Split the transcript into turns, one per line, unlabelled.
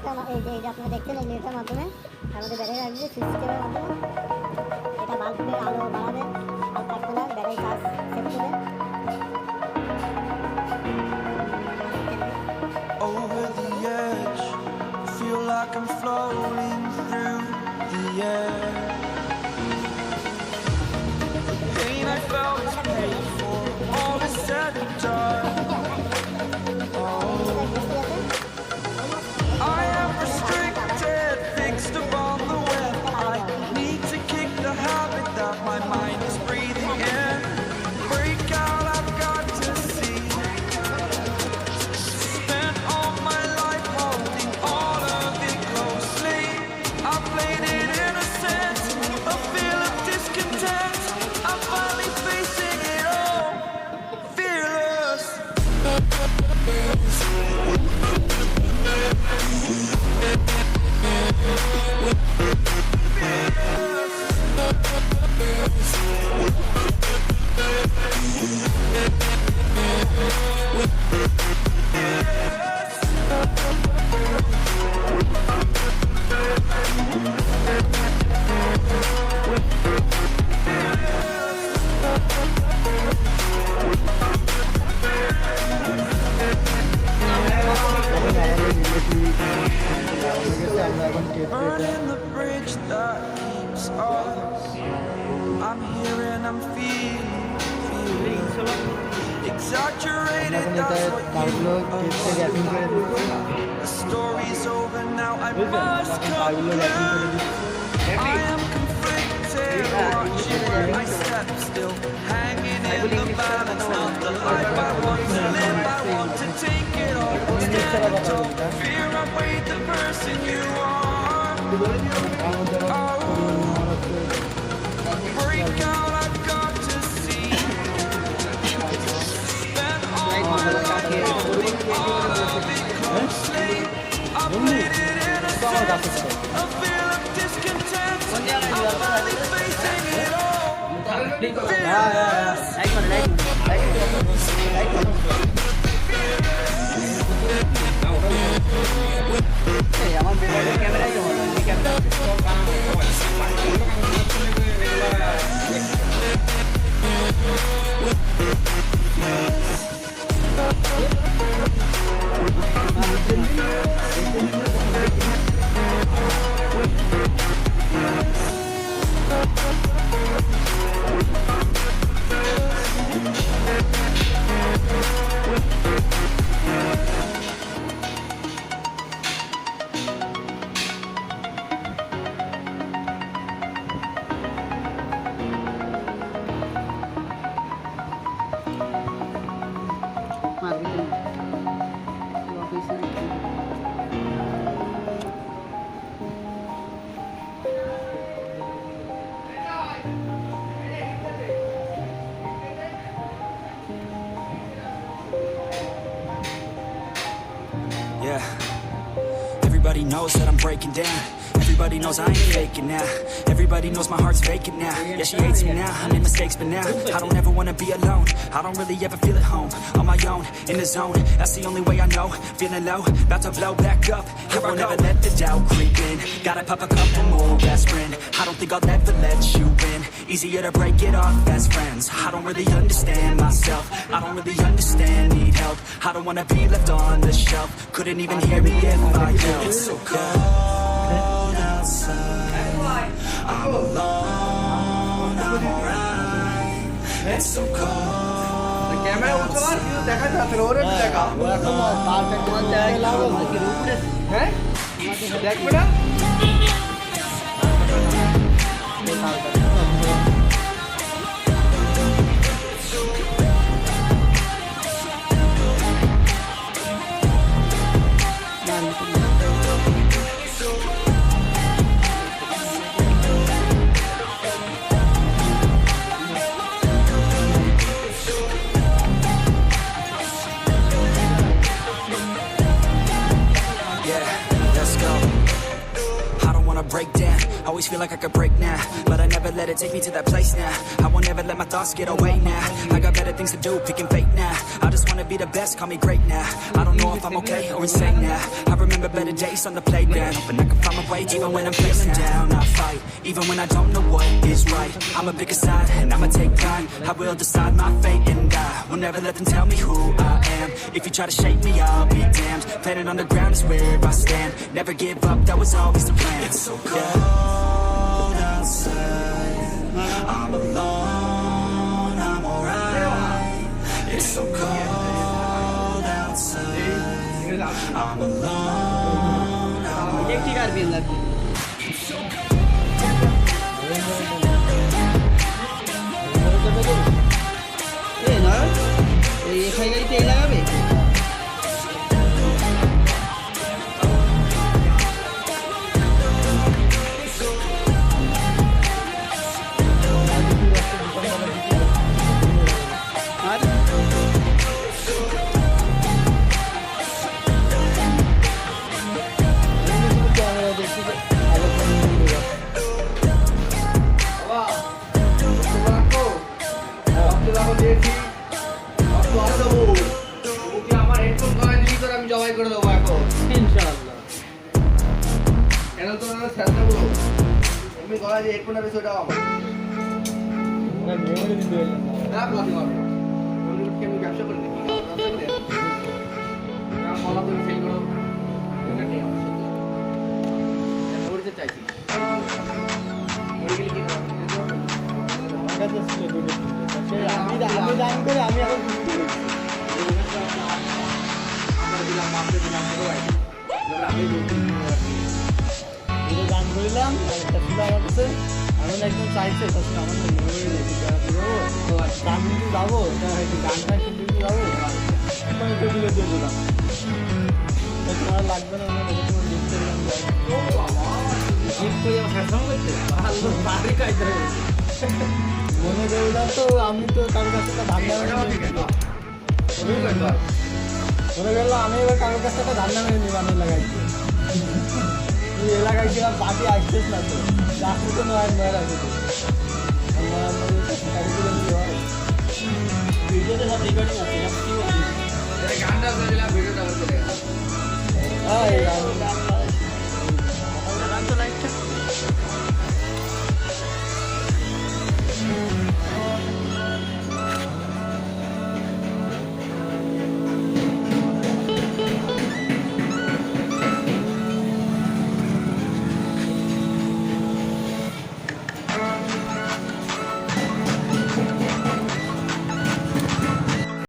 এই যে আপনারা দেখছেন এই লিডটার মাধ্যমে আমাদের ব্যাটারি রাখবে সিস্টেমের মাধ্যমে এটা বাল্বের আলো বাড়াবে আর থাকবে না ব্যাটারি চার্জ সেট করবে
Over the edge, feel like I'm floating through the air. The pain I felt is paid for, all is said and done. I am restricted, fixed upon the web. I need to kick the habit that my mind is breathing in. Break out, I've got to see. Spent all my life holding all of it closely. I played it innocent, a feel of discontent. I'm finally facing it all, fearless. Burning the bridge that keeps us. I'm here and I'm feeling exaggerated, that's what you The story's over now, I must conclude. I am conflicted, watching my steps still hanging in the balance. Not the life I want to live, I want to take it all. Stand tall, fear I weighed the person you are. Break out, I've got to see. Spend all my life holding all of it closely. I played it innocent, a feel of discontent. I'm finally facing it all, fearless. Yeah, everybody knows that I'm breaking down. Everybody knows I ain't faking now. Everybody knows my heart's vacant now. Yeah, she hates me now, I made mistakes but now I don't ever wanna be alone. I don't really ever feel at home. On my own, in the zone, that's the only way I know. Feeling low, about to blow back up. I won't ever let the doubt creep in. Gotta pop a couple more aspirin. I don't think I'll ever let you in. Easier to break it off best friends. I don't really understand myself. I don't really understand, need help. I don't wanna be left on the shelf. Couldn't even hear me if I yelled. It's so cold outside, I'm alone, I'm alright. It's so cold always feel like I could break now, but I never let it take me to that place now. I won't ever let my thoughts get away now. I got better things to do, picking fate now. I just wanna be the best, call me great now. I don't know if I'm okay or insane now. I remember better days on the playground, hoping I can find my way even when I'm feeling down. I fight, even when I don't know what is right. I'ma pick a side and I'ma take pride. I will decide my fate and I will never let them tell me who I am. If you try to shake me, I'll be damned. Planet on the ground is where I stand. Never give up, that was always the plan. It's so cold outside, I'm alone, I'm alright. It's so cold outside, I'm alone, I'm alright.